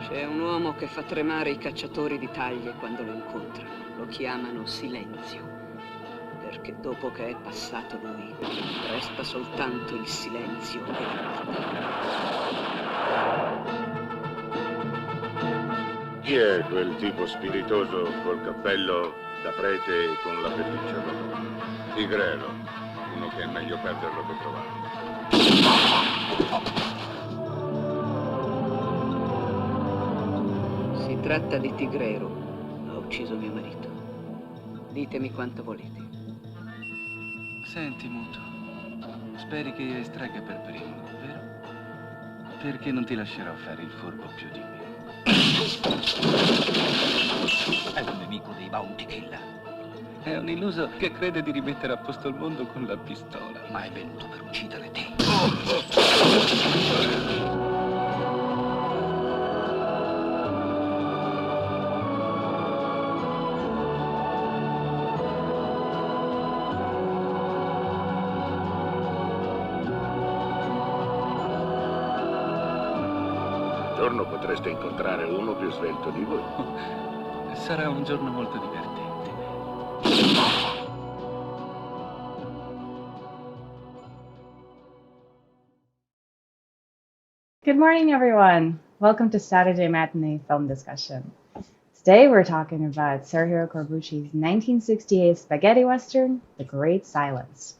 C'è un uomo che fa tremare i cacciatori di taglie quando lo incontrano. Lo chiamano silenzio, perché dopo che è passato lui, resta soltanto il silenzio e la morte. Chi è quel tipo spiritoso col cappello da prete e con la pelliccia rossa? Tigrero, uno che è meglio perderlo che trovarlo. Si tratta di Tigrero. Ha ucciso mio marito. Ditemi quanto volete. Senti, Muto, speri che io estragga per primo, vero? Perché non ti lascerò fare il furbo più di me. È un nemico dei bounty killer. È un illuso che crede di rimettere a posto il mondo con la pistola. Ma è venuto per uccidere te. Un giorno potreste incontrare uno più svelto di voi. Sarà un giorno molto divertente. Good morning, everyone. Welcome to Saturday Matinee Film Discussion. Today we're talking about Sergio Corbucci's 1968 spaghetti western, The Great Silence.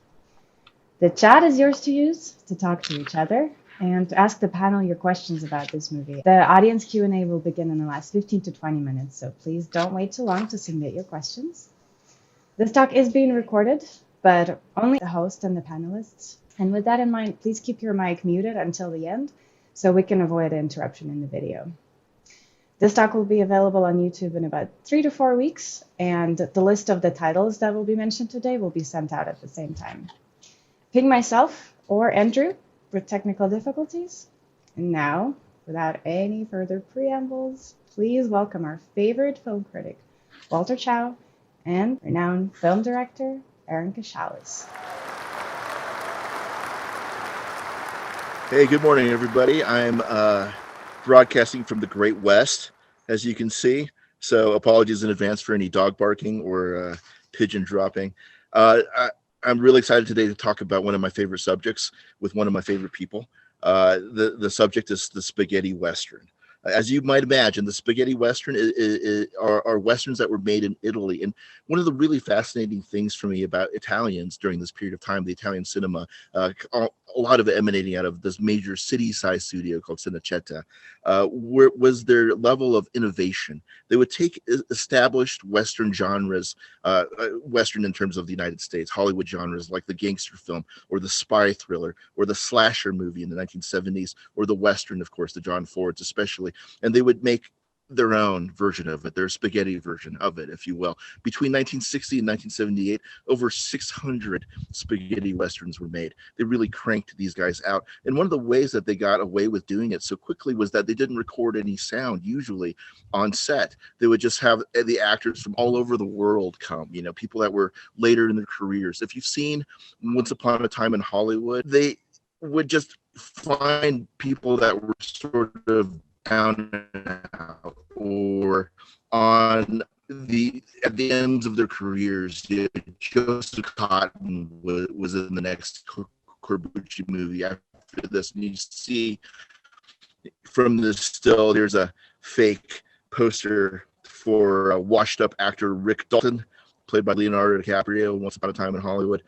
The chat is yours to use to talk to each other and to ask the panel your questions about this movie. The audience Q&A will begin in the last 15 to 20 minutes, so please don't wait too long to submit your questions. This talk is being recorded, but only the host and the panelists. And with that in mind, please keep your mic muted until the end so we can avoid interruption in the video. This talk will be available on YouTube in about 3 to 4 weeks, and the list of the titles that will be mentioned today will be sent out at the same time. Ping myself or Andrew with technical difficulties. And now, without any further preambles, please welcome our favorite film critic, Walter Chaw, and renowned film director, Aharon Keshales. Hey, good morning, everybody. I'm broadcasting from the Great West, as you can see. So apologies in advance for any dog barking or pigeon dropping. I'm really excited today to talk about one of my favorite subjects with one of my favorite people. The subject is the spaghetti western. As you might imagine, the spaghetti western are westerns that were made in Italy. And one of the really fascinating things for me about Italians during this period of time, the Italian cinema, a lot of it emanating out of this major city-sized studio called Cinecittà, was their level of innovation. They would take established Western genres, Western in terms of the United States, Hollywood genres like the gangster film or the spy thriller or the slasher movie in the 1970s or the Western, of course, the John Fords especially, and they would make their own version of it, their spaghetti version of it, if you will. Between 1960 and 1978, over 600 spaghetti westerns were made. They really cranked these guys out. And one of the ways that they got away with doing it so quickly was that they didn't record any sound usually on set. They would just have the actors from all over the world come, you know, people that were later in their careers. If you've seen Once Upon a Time in Hollywood, they would just find people that were sort of down and out or on at the ends of their careers. Joseph Cotton was in the next Corbucci movie after this, and you see from this still there's a fake poster for a washed up actor Rick Dalton, played by Leonardo DiCaprio, Once Upon a Time in Hollywood,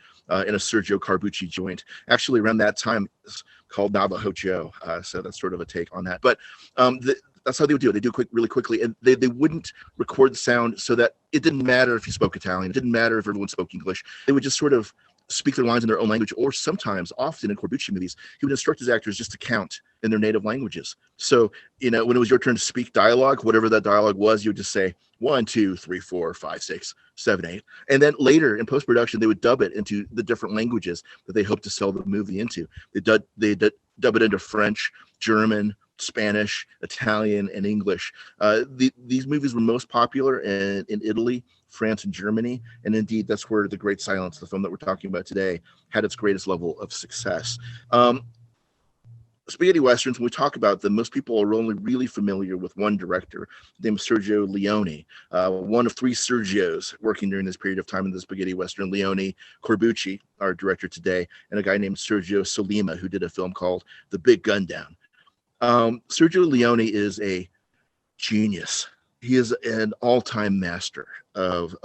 in a Sergio Corbucci joint. Actually, around that time, it's called Navajo Joe. So that's sort of a take on that. But that's how they would do it. They do it really quickly, and they wouldn't record the sound so that it didn't matter if you spoke Italian. It didn't matter if everyone spoke English. They would just sort of speak their lines in their own language, or sometimes, often in Corbucci movies, he would instruct his actors just to count in their native languages. So, you know, when it was your turn to speak dialogue, whatever that dialogue was, you would just say 1, 2, 3, 4, 5, 6, 7, 8. And then later in post-production, they would dub it into the different languages that they hoped to sell the movie into. They dub it into French, German, Spanish, Italian, and English. These movies were most popular in Italy, France, and Germany. And indeed, that's where The Great Silence, the film that we're talking about today, had its greatest level of success. spaghetti westerns, when we talk about them, most people are only really familiar with one director named Sergio Leone, one of three Sergios working during this period of time in the spaghetti western. Leone Corbucci, our director today, and a guy named Sergio Solima, who did a film called The Big Gun Down. Sergio Leone is a genius. He is an all-time master of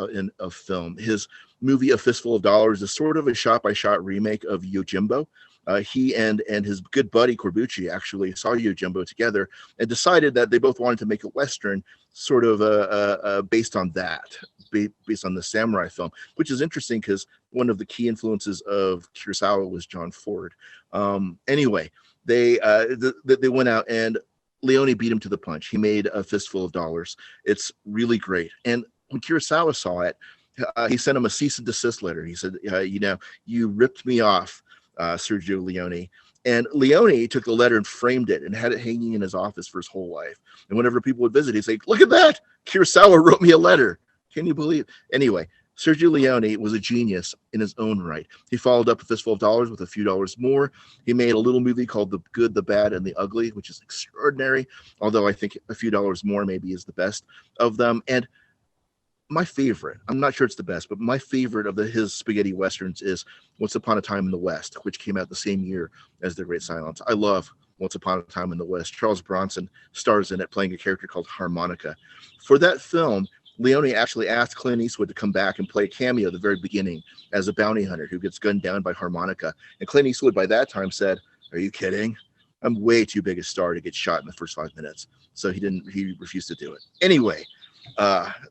film. His movie A Fistful of Dollars is sort of a shot-by-shot remake of Yojimbo. He and his good buddy Corbucci actually saw Yojimbo together and decided that they both wanted to make a western, sort of based on that, based on the samurai film, which is interesting because one of the key influences of Kurosawa was John Ford. Anyway, they went out and Leone beat him to the punch. He made A Fistful of Dollars. It's really great. And when Kurosawa saw it, he sent him a cease and desist letter. He said, you ripped me off, Sergio Leone. And Leone took the letter and framed it and had it hanging in his office for his whole life. And whenever people would visit, he'd say, look at that. Kurosawa wrote me a letter. Can you believe? Anyway, Sergio Leone was a genius in his own right. He followed up A Fistful of Dollars with a few dollars more. He made a little movie called The Good, the Bad, and the Ugly, which is extraordinary, although I think A Few Dollars More maybe is the best of them. And my favorite, I'm not sure it's the best, but my favorite of his spaghetti westerns is Once Upon a Time in the West, which came out the same year as The Great Silence. I love Once Upon a Time in the West. Charles Bronson stars in it, playing a character called Harmonica. For that film, Leone actually asked Clint Eastwood to come back and play a cameo at the very beginning as a bounty hunter who gets gunned down by Harmonica. And Clint Eastwood by that time said, are you kidding? I'm way too big a star to get shot in the first 5 minutes. So he refused to do it. Anyway,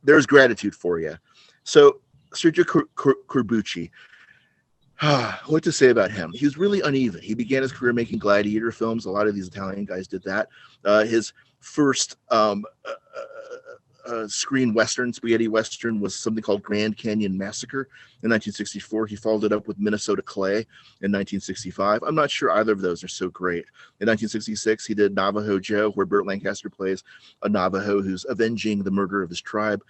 there's gratitude for you. So Sergio Corbucci, what to say about him? He was really uneven. He began his career making gladiator films. A lot of these Italian guys did that. His first screen western, spaghetti western, was something called Grand Canyon Massacre in 1964. He followed it up with Minnesota Clay in 1965. I'm not sure either of those are so great. In 1966, he did Navajo Joe, where Burt Lancaster plays a Navajo who's avenging the murder of his tribe.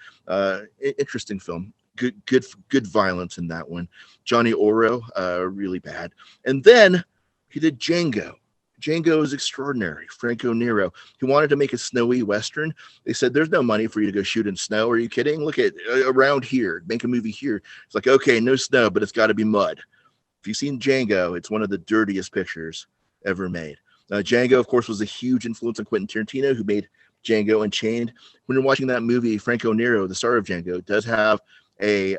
Interesting film. Good violence in that one. Johnny Oro, really bad. And then he did Django. Django is extraordinary. Franco Nero. He wanted to make a snowy western. They said, there's no money for you to go shoot in snow. Are you kidding? Look at around here. Make a movie here. It's like, okay, no snow, but it's got to be mud. If you've seen Django, it's one of the dirtiest pictures ever made. Django, of course, was a huge influence on Quentin Tarantino, who made Django Unchained. When you're watching that movie, Franco Nero, the star of Django, does have a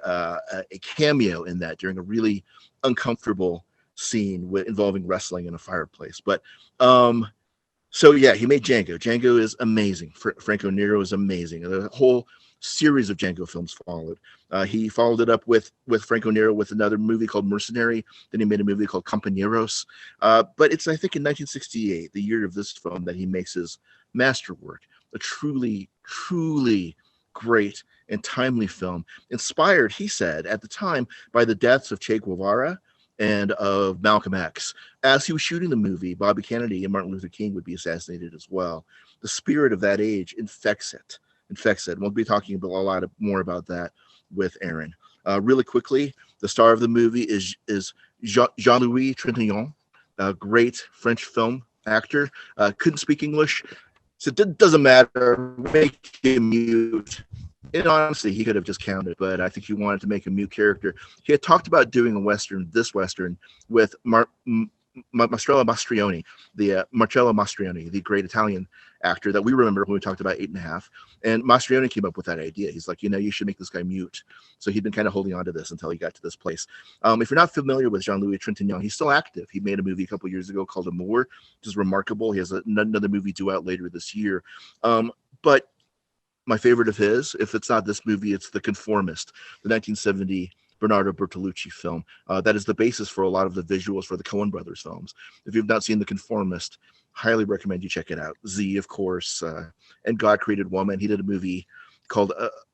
cameo in that during a really uncomfortable scene involving wrestling in a fireplace. But so yeah, he made Django. Django is amazing. Franco Nero is amazing. The whole series of Django films followed. He followed it up with Franco Nero with another movie called Mercenary. Then he made a movie called Compañeros. But it's, I think, in 1968, the year of this film, that he makes his masterwork, a truly, truly great and timely film, inspired, he said, at the time by the deaths of Che Guevara and of Malcolm X. As he was shooting the movie, Bobby Kennedy and Martin Luther King would be assassinated as well. The spirit of that age infects it. We'll be talking a lot more about that with Aaron. Really quickly, the star of the movie is Jean-Louis Trintignant, a great French film actor. Couldn't speak English, so it doesn't matter. Make him mute. And honestly, he could have just counted, but I think he wanted to make a mute character. He had talked about doing this western, with Marcello Mastroianni, the great Italian actor that we remember when we talked about 8½. And Mastroianni came up with that idea. He's like, you should make this guy mute. So he'd been kind of holding on to this until he got to this place. If you're not familiar with Jean-Louis Trintignant, he's still active. He made a movie a couple years ago called Amour, which is remarkable. He has another movie due out later this year. But my favorite of his, if it's not this movie, it's The Conformist, the 1970 Bernardo Bertolucci film. That is the basis for a lot of the visuals for the Coen Brothers films. If you've not seen The Conformist, highly recommend you check it out. Z, of course, and God Created Woman. He did a movie called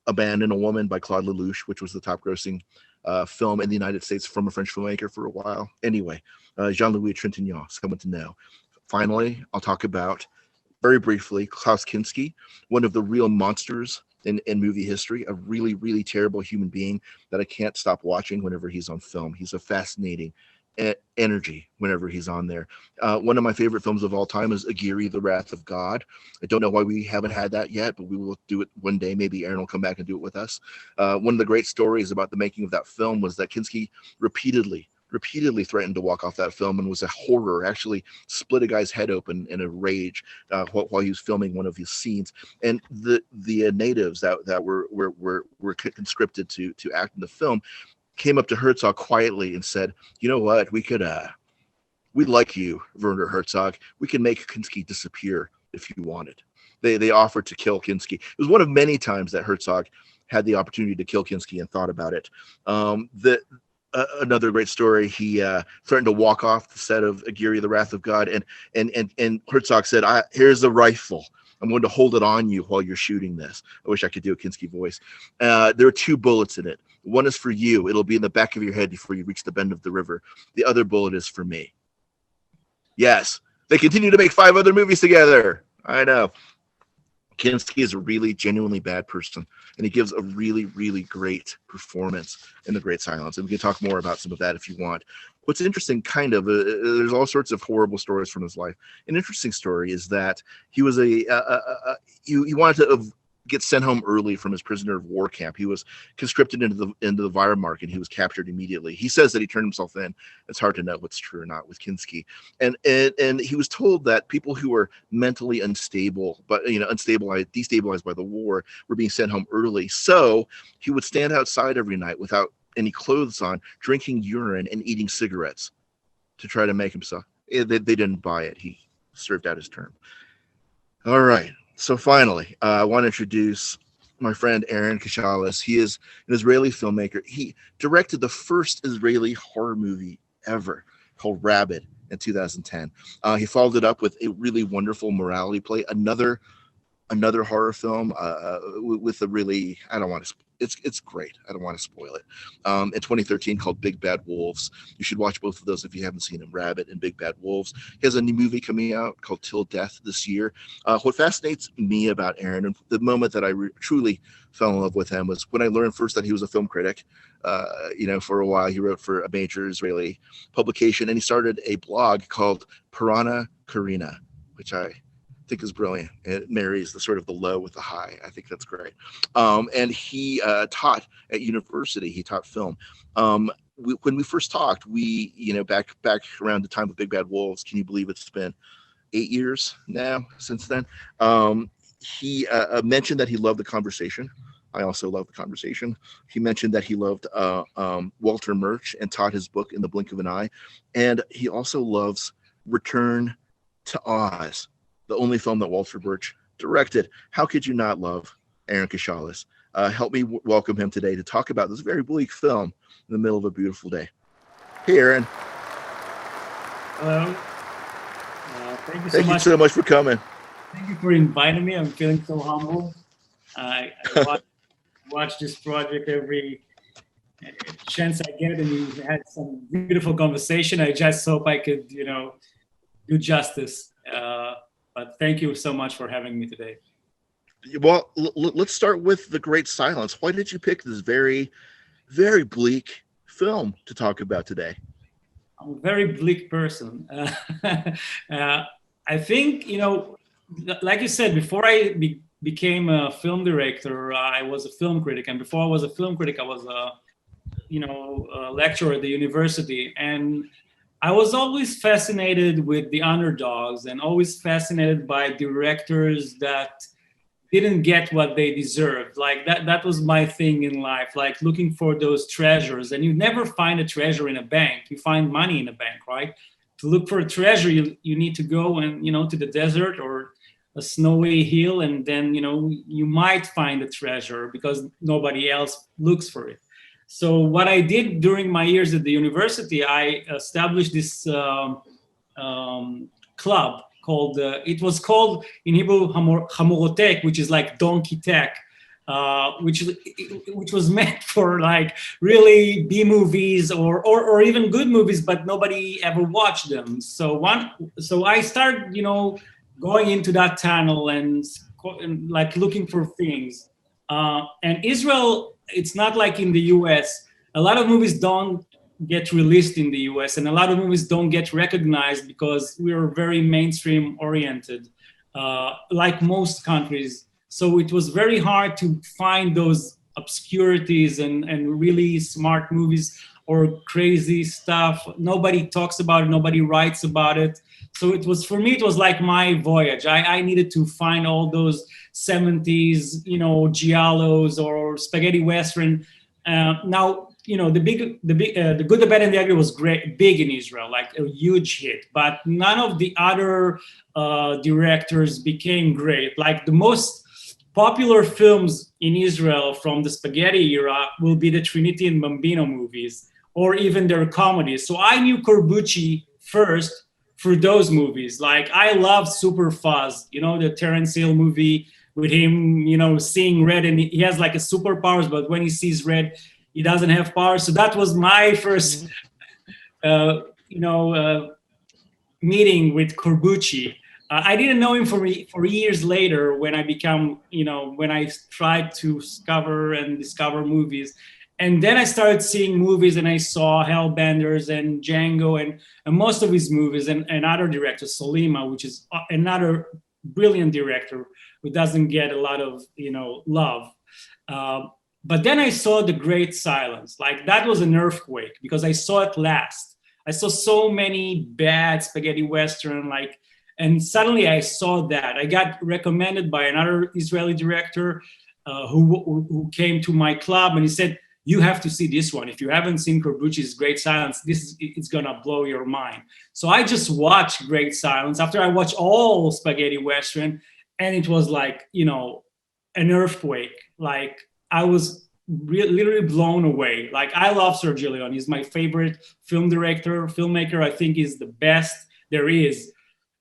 A Man and a Woman by Claude Lelouch, which was the top-grossing film in the United States from a French filmmaker for a while. Anyway, Jean-Louis Trintignant, someone to know. Finally, I'll talk about, very briefly, Klaus Kinski, one of the real monsters in movie history, a really, really terrible human being that I can't stop watching whenever he's on film. He's a fascinating energy whenever he's on there. One of my favorite films of all time is Aguirre, The Wrath of God. I don't know why we haven't had that yet, but we will do it one day. Maybe Aaron will come back and do it with us. One of the great stories about the making of that film was that Kinski repeatedly threatened to walk off that film and was a horror, actually split a guy's head open in a rage while he was filming one of his scenes. And the natives that were conscripted to act in the film came up to Herzog quietly and said, you know what, we'd like you, Werner Herzog. We can make Kinski disappear if you wanted. They offered to kill Kinski. It was one of many times that Herzog had the opportunity to kill Kinski and thought about it. Another great story, he threatened to walk off the set of Aguirre, The Wrath of God, and Herzog said, here's the rifle. I'm going to hold it on you while you're shooting this. I wish I could do a Kinski voice. There are 2 bullets in it. One is for you. It'll be in the back of your head before you reach the bend of the river. The other bullet is for me. Yes, they continue to make 5 other movies together. I know. Kinski is a really genuinely bad person, and he gives a really, really great performance in The Great Silence. And we can talk more about some of that if you want. What's interesting, there's all sorts of horrible stories from his life. An interesting story is that he was he wanted to get sent home early from his prisoner of war camp. He was conscripted into the Wehrmacht, and he was captured immediately. He says that he turned himself in. It's hard to know what's true or not with Kinski. And he was told that people who were mentally unstable, but destabilized by the war, were being sent home early. So he would stand outside every night without any clothes on, drinking urine and eating cigarettes to try to make himself. They didn't buy it. He served out his term. All right. So finally, I want to introduce my friend Aharon Keshales. He is an Israeli filmmaker. He directed the first Israeli horror movie ever called Rabbit in 2010. He followed it up with a really wonderful morality play, another horror film with a really, I don't want to, it's great. I don't want to spoil it. In 2013 called Big Bad Wolves. You should watch both of those if you haven't seen him, Rabbit and Big Bad Wolves. He has a new movie coming out called Till Death this year. What fascinates me about Aharon, and the moment that I truly fell in love with him, was when I learned first that he was a film critic. For a while he wrote for a major Israeli publication, and he started a blog called Piranha Karina, which I think is brilliant. It marries the sort of the low with the high. I think that's great. And he taught at university. He taught film. When we first talked, back around the time of Big Bad Wolves, can you believe it's been 8 years now since then? He mentioned that he loved the conversation. I also love the conversation. He mentioned that he loved Walter Murch and taught his book In the Blink of an Eye. And he also loves Return to Oz, the only film that Walter Murch directed. How could you not love Aharon Keshales? Help me welcome him today to talk about this very bleak film in the middle of a beautiful day. Hey, Aharon. Hello. Thank you so much for coming. Thank you for inviting me. I'm feeling so humble. I watch this project every chance I get, and you had some beautiful conversation. I just hope I could, do justice. But thank you so much for having me today. Well, let's start with The Great Silence. Why did you pick this very, very bleak film to talk about today? I'm a very bleak person. I think, like you said, before I became a film director, I was a film critic. And before I was a film critic, I was a lecturer at the university. And I was always fascinated with the underdogs and always fascinated by directors that didn't get what they deserved. Like that was my thing in life, like looking for those treasures. And you never find a treasure in a bank. You find money in a bank, right? To look for a treasure, you need to go and, to the desert or a snowy hill. And then, you might find a treasure because nobody else looks for it. So what I did during my years at the university, I established this club called, it was called in Hebrew Hamorotek, which is like donkey tech, which was meant for like really B movies or even good movies, but nobody ever watched them. So I started, going into that tunnel and like looking for things. And Israel, it's not like in the US. A lot of movies don't get released in the US, and a lot of movies don't get recognized because we're very mainstream oriented, like most countries. So it was very hard to find those obscurities and really smart movies or crazy stuff. Nobody talks about it, nobody writes about it. So it was, for me, it was like my voyage. I needed to find all those 70s, giallos or spaghetti western. Now, the Good, the Bad, and the Ugly was big in Israel, like a huge hit. But none of the other directors became great. Like the most popular films in Israel from the spaghetti era will be the Trinity and Bambino movies, or even their comedies. So I knew Corbucci first through those movies. Like I love Super Fuzz, the Terence Hill movie with him, seeing red, and he has like a superpowers, but when he sees red, he doesn't have powers. So that was my first, meeting with Corbucci. I didn't know him for years later when I become, when I tried to discover movies. And then I started seeing movies, and I saw Hellbenders and Django and most of his movies, and other directors, Solima, which is another brilliant director who doesn't get a lot of, love. But then I saw The Great Silence. Like that was an earthquake because I saw it last. I saw so many bad spaghetti western, and suddenly I saw that. I got recommended by another Israeli director who came to my club, and he said, "You have to see this one. If you haven't seen Corbucci's Great Silence, it's gonna blow your mind." So I just watched Great Silence after I watched all spaghetti western, and it was like, an earthquake. Like I was literally blown away. Like I love Sergio Leone. He's my favorite film director, filmmaker. I think he's the best there is.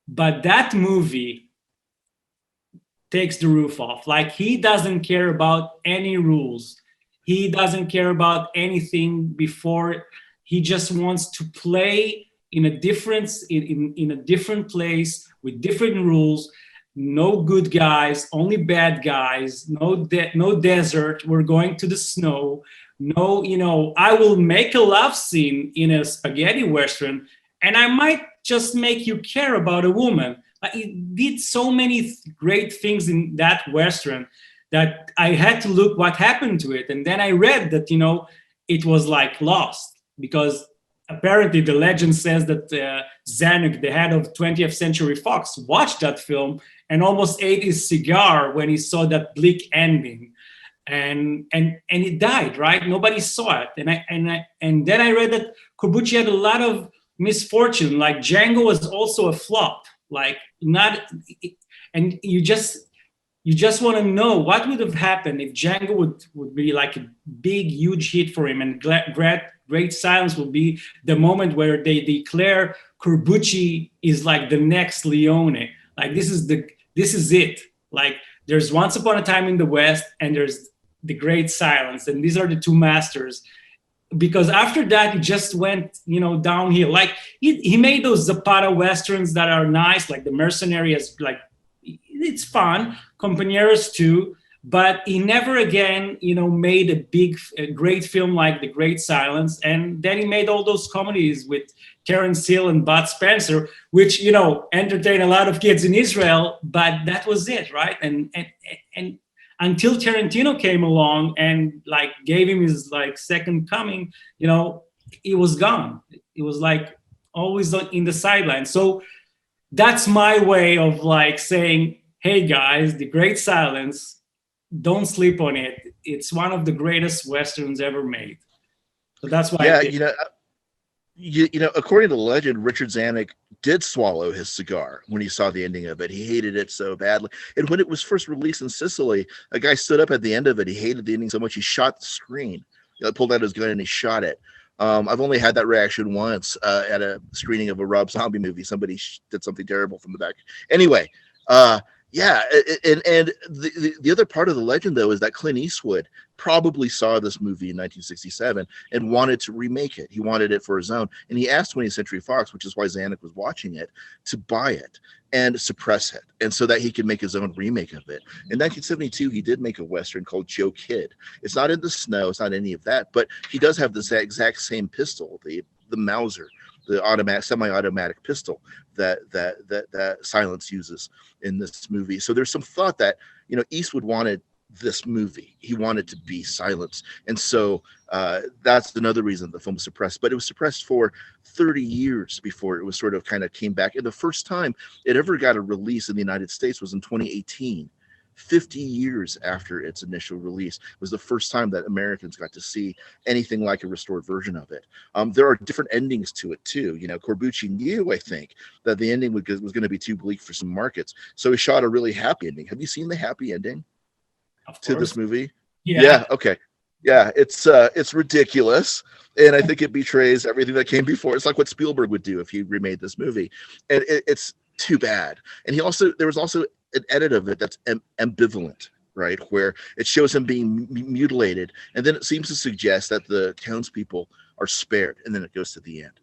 But that movie takes the roof off. Like he doesn't care about any rules. He doesn't care about anything before. He just wants to play in a different place with different rules. No good guys, only bad guys. No desert. We're going to the snow. No, I will make a love scene in a spaghetti western, and I might just make you care about a woman. He did so many great things in that western that I had to look what happened to it. And then I read that, it was like lost, because apparently the legend says that Zanuck, the head of 20th Century Fox, watched that film and almost ate his cigar when he saw that bleak ending. And it died, right? Nobody saw it. And then I read that Corbucci had a lot of misfortune. Like Django was also a flop. And you just want to know what would have happened if Django would be like a big, huge hit for him, and Great Silence will be the moment where they declare Corbucci is like the next Leone. Like this is it. Like there's Once Upon a Time in the West, and there's The Great Silence, and these are the two masters. Because after that, he just went, downhill. Like he made those Zapata westerns that are nice, like The Mercenary is like, it's fun, Compañeros too, but he never again, made a great film like The Great Silence. And then he made all those comedies with Terence Hill and Bud Spencer, which, entertain a lot of kids in Israel, but that was it, right? And until Tarantino came along and gave him his second coming, he was gone. It was always in the sidelines. So that's my way of saying, hey guys, The Great Silence, don't sleep on it. It's one of the greatest westerns ever made. So that's why. Yeah, according to legend, Richard Zanuck did swallow his cigar when he saw the ending of it. He hated it so badly. And when it was first released in Sicily, a guy stood up at the end of it. He hated the ending so much he shot the screen. Pulled out his gun and he shot it. I've only had that reaction once at a screening of a Rob Zombie movie. Somebody did something terrible from the back. Anyway, Yeah, and the other part of the legend, though, is that Clint Eastwood probably saw this movie in 1967 and wanted to remake it. He wanted it for his own, and he asked 20th Century Fox, which is why Zanuck was watching it, to buy it and suppress it, and so that he could make his own remake of it. In 1972, he did make a Western called Joe Kidd. It's not in the snow, it's not any of that, but he does have the exact same pistol, the Mauser, the automatic, semi-automatic pistol that Silence uses in this movie. So there's some thought that, you know, Eastwood wanted this movie. He wanted to be Silence. And so that's another reason the film was suppressed. But it was suppressed for 30 years before it was sort of kind of came back. And the first time it ever got a release in the United States was in 2018. 50 years after its initial release was the first time that Americans got to see anything like a restored version of it. There are different endings to it too. You know, Corbucci knew, I think, that the ending was going to be too bleak for some markets, so he shot a really happy ending. Have you seen the happy ending to this movie? Yeah. Okay. Yeah, it's ridiculous, and I think it betrays everything that came before. It's like what Spielberg would do if he remade this movie, and it's too bad. And there was also an edit of it that's ambivalent, right, where it shows him being mutilated, and then it seems to suggest that the townspeople are spared, and then it goes to the end.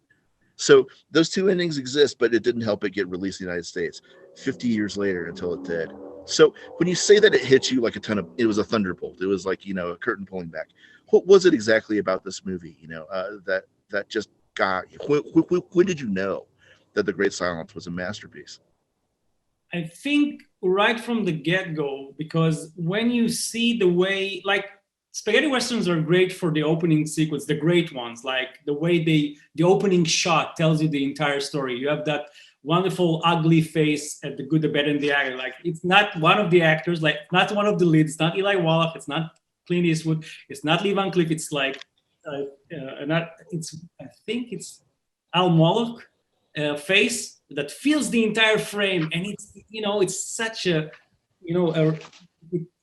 So those two endings exist, but it didn't help it get released in the United States 50 years later until it did. So when you say that it hit you like it was a thunderbolt, it was like, you know, a curtain pulling back. What was it exactly about this movie, you know, that just got you? When did you know that The Great Silence was a masterpiece? I think right from the get-go, because when you see the way, like, spaghetti westerns are great for the opening sequence, the great ones, like the way the opening shot tells you the entire story. You have that wonderful ugly face at the good, the bad, and the ugly. Like, it's not one of the actors, like not one of the leads, it's not Eli Wallach, it's not Clint Eastwood, it's not Lee Van Cleef, it's like I think it's Al Moloch face that fills the entire frame, and it's, you know, it's such a, you know,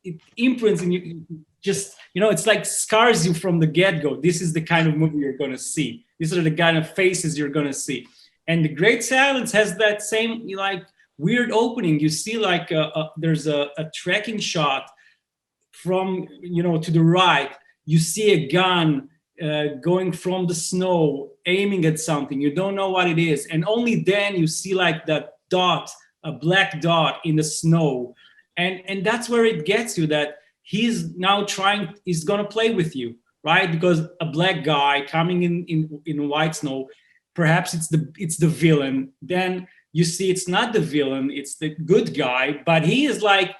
it imprints in you, just, you know, it's like scars you from the get-go. This is the kind of movie you're going to see. These are the kind of faces you're going to see. And The Great Silence has that same, like, weird opening. You see, like, there's a tracking shot from, you know, to the right. You see a gun going from the snow, aiming at something. You don't know what it is. And only then you see, like, that dot, a black dot in the snow. And that's where it gets you, that he's now he's going to play with you, right? Because a black guy coming in white snow, perhaps it's the villain. Then you see it's not the villain, it's the good guy, but he is like,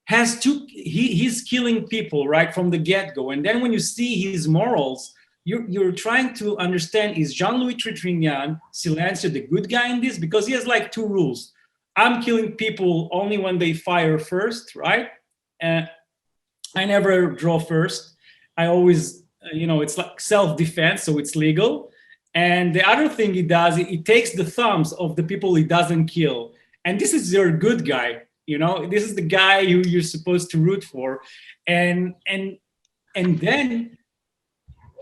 he's killing people right from the get-go. And then when you see his morals, you're trying to understand, is Jean-Louis Trintignant, Silencio, the good guy in this? Because he has like two rules. I'm killing people only when they fire first, right? And I never draw first. I always, you know, it's like self-defense, so it's legal. And the other thing he does, he takes the thumbs of the people he doesn't kill. And this is your good guy, you know? This is the guy who you're supposed to root for. And then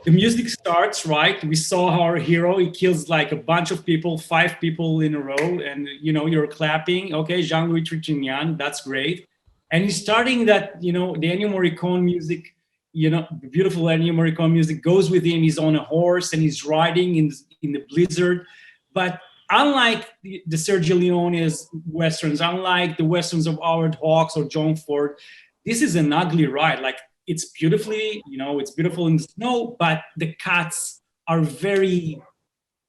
the music starts, right? We saw our hero, he kills like a bunch of people, 5 people in a row, and, you know, you're clapping. Okay, Jean-Louis Trintignant, that's great. And he's starting that, you know, the Ennio Morricone music, you know, the beautiful Ennio Morricone music goes with him. He's on a horse and he's riding in the blizzard. But unlike the Sergio Leone's westerns, unlike the westerns of Howard Hawks or John Ford, this is an ugly ride. Like, it's beautifully, you know, it's beautiful in the snow, but the cuts are very,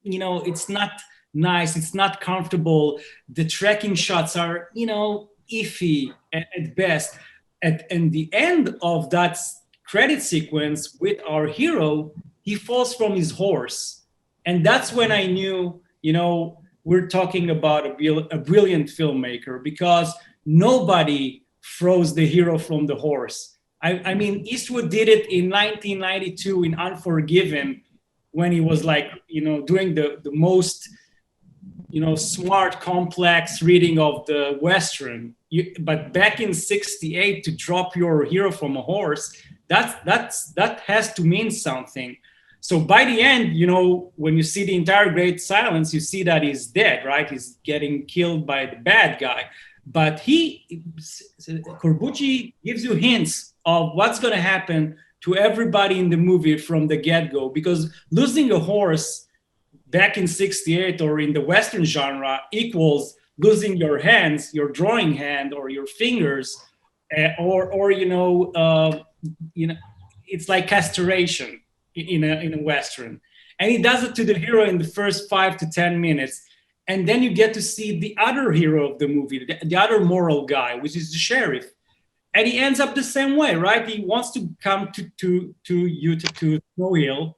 you know, it's not nice, it's not comfortable. The tracking shots are, you know, iffy at best. And the end of that credit sequence with our hero, he falls from his horse. And that's when I knew, you know, we're talking about a brilliant filmmaker, because nobody throws the hero from the horse. I mean, Eastwood did it in 1992 in Unforgiven, when he was like, you know, doing the most, you know, smart, complex reading of the Western. But back in 68, to drop your hero from a horse, that has to mean something. So by the end, you know, when you see the entire Great Silence, you see that he's dead, right? He's getting killed by the bad guy. But Corbucci gives you hints of what's going to happen to everybody in the movie from the get-go, because losing a horse back in '68 or in the Western genre equals losing your hands, your drawing hand, or your fingers, or it's like castration in a Western. And he does it to the hero in the first 5 to 10 minutes. And then you get to see the other hero of the movie, the other moral guy, which is the sheriff. And he ends up the same way, right? He wants to come to Snow Hill.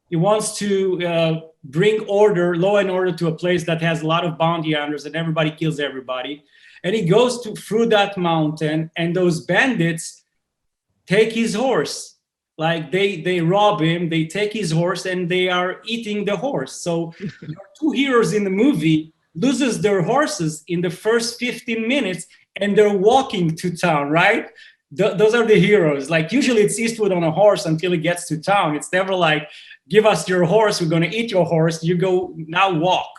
He wants to bring order, law and order, to a place that has a lot of bounty hunters and everybody kills everybody. And he goes through that mountain, and those bandits take his horse. Like they rob him, they take his horse, and they are eating the horse. So your two heroes in the movie loses their horses in the first 15 minutes, and they're walking to town, right? Those are the heroes. Like usually it's Eastwood on a horse until he gets to town. It's never like, give us your horse, we're going to eat your horse, you go now walk.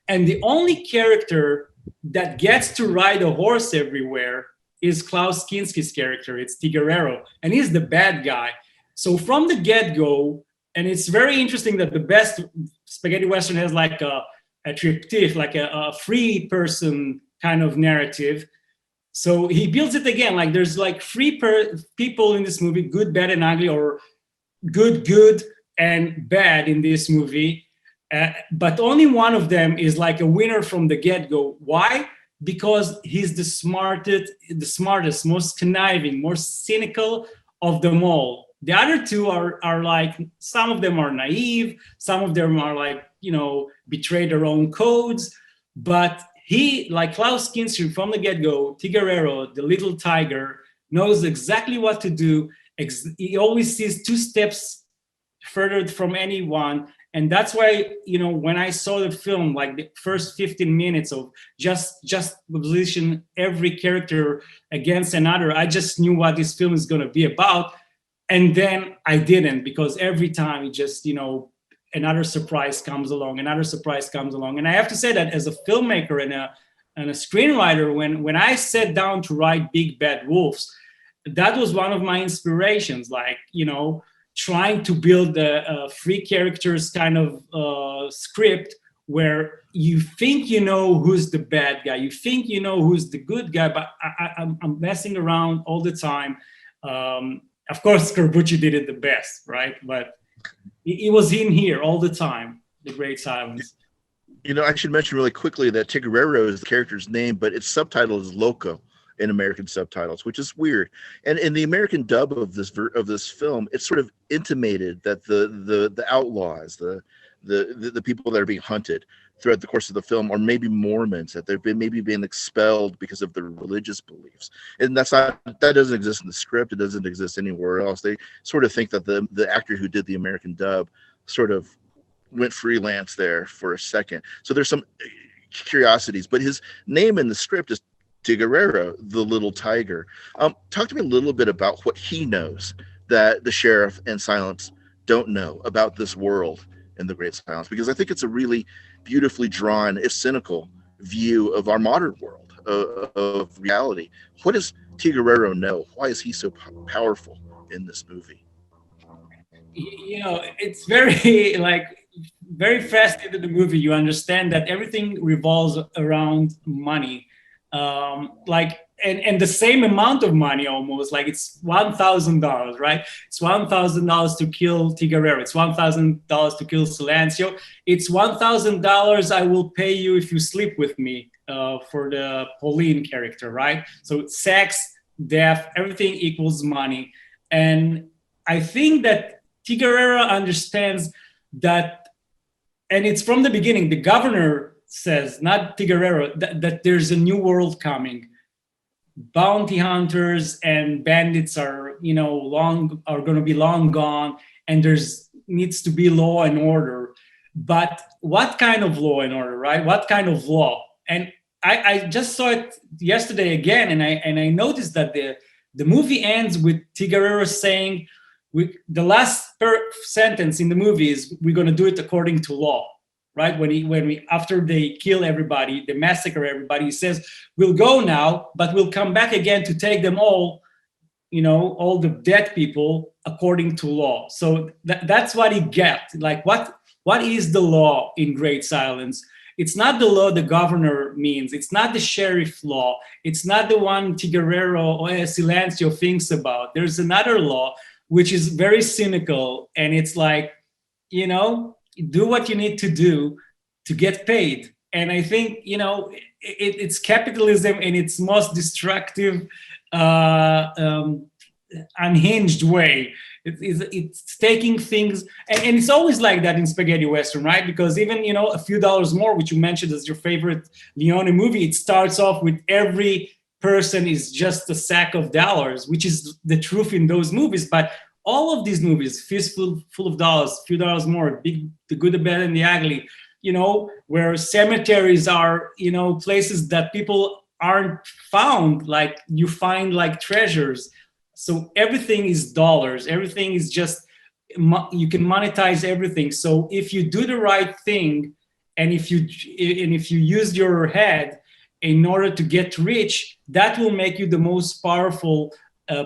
And the only character that gets to ride a horse everywhere is Klaus Kinski's character. It's Figueroa, and he's the bad guy. So from the get-go, and it's very interesting that the best spaghetti Western has like a triptych, like a free person kind of narrative. So he builds it again, like there's like three people in this movie, good, bad, and ugly, or good, and bad in this movie. But only one of them is like a winner from the get-go. Why? Because he's the smartest, most conniving, more cynical of them all. The other two are like, some of them are naive, some of them are like, betray their own codes. But he, like Klaus Kinski from the get-go, Figueroa, the little tiger, knows exactly what to do. He always sees 2 steps further from anyone. And that's why, when I saw the film, like the first 15 minutes of just position every character against another, I just knew what this film is going to be about. And then I didn't, because every time it just, another surprise comes along. And I have to say that as a filmmaker and a screenwriter, when I sat down to write Big Bad Wolves, that was one of my inspirations, like, trying to build a free characters kind of script where you think who's the bad guy, you think who's the good guy, but I'm messing around all the time. Of course, Corbucci did it the best, right? But it was in here all the time, The Great Silence. I should mention really quickly that Figueroa is the character's name, but its subtitle is Loco in American subtitles, which is weird. And in the American dub of this film, it's sort of intimated that the outlaws, the people that are being hunted throughout the course of the film are maybe Mormons, that they've been expelled because of their religious beliefs. And that doesn't exist in the script. It doesn't exist anywhere else. They sort of think that the actor who did the American dub sort of went freelance there for a second. So there's some curiosities, but his name in the script is Figueroa, the little tiger. Talk to me a little bit about what he knows that the sheriff and Silence don't know about this world in The Great Silence, because I think it's a really beautifully drawn, if cynical, view of our modern world, of reality. What does Figueroa know? Why is he so powerful in this movie? It's very fast into the movie. You understand that everything revolves around money. And the same amount of money almost, like it's $1,000, right? It's $1,000 to kill Figueroa. It's $1,000 to kill Silencio. It's $1,000 I will pay you if you sleep with me, for the Pauline character, right? So sex, death, everything equals money. And I think that Figueroa understands that, and it's from the beginning, the governor says, not Figueroa, that there's a new world coming. Bounty hunters and bandits are going to be long gone, and needs to be law and order. But what kind of law and order, right? What kind of law? And I just saw it yesterday again, and I noticed that the movie ends with Figueroa saying, the last sentence in the movie is, we're going to do it according to law, right? After they kill everybody, they massacre everybody, he says, we'll go now, but we'll come back again to take them all, all the dead people according to law. So that's what he gets. Like, what is the law in Great Silence? It's not the law the governor means. It's not the sheriff law. It's not the one Tigrero or Silencio thinks about. There's another law which is very cynical, and it's like, do what you need to do to get paid. And I think, it's capitalism in its most destructive, unhinged way. It's taking things, and it's always like that in spaghetti western, right? Because even, A Few Dollars More, which you mentioned as your favorite Leone movie, it starts off with every person is just a sack of dollars, which is the truth in those movies. But all of these movies, Fistful of Dollars, A Few Dollars More, The Good, the Bad, and the Ugly, where cemeteries are, places that people aren't found, like you find like treasures. So everything is dollars. Everything is just, you can monetize everything. So if you do the right thing, and if you use your head in order to get rich, that will make you the most powerful